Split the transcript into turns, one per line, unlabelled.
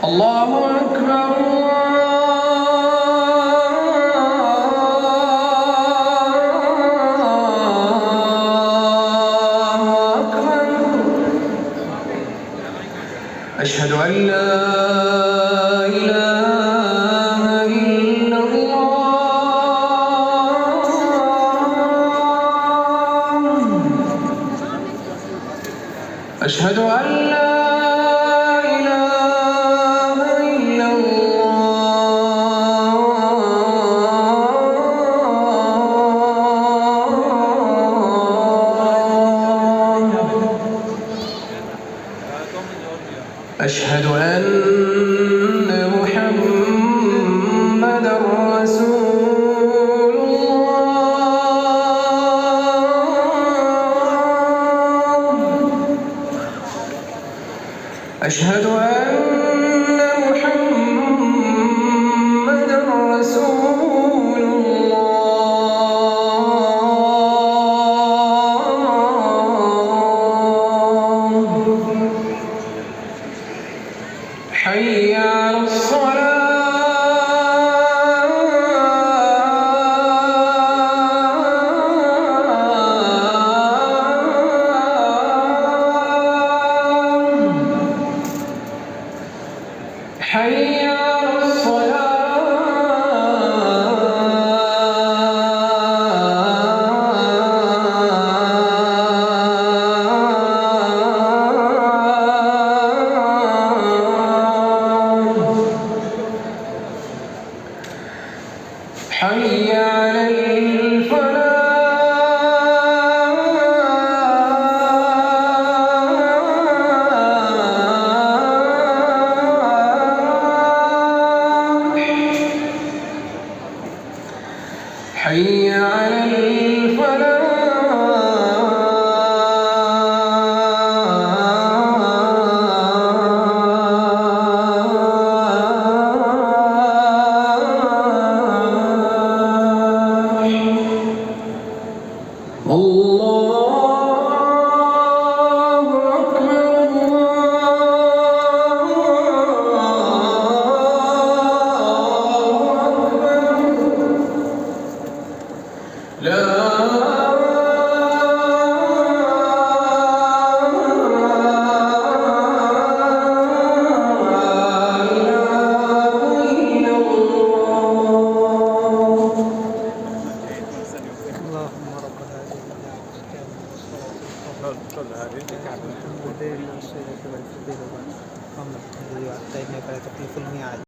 الله أكبر. أشهد أن لا إله إلا الله. أشهد أن لا إله إلا الله. أشهد أن محمدًا رسول الله. أشهد أن محمدًا رسول الله. حي على الصلاة. حي على الصلاة. حي على الفلاح. حي على الفلاح. الله أكبر. الله أكبر. لا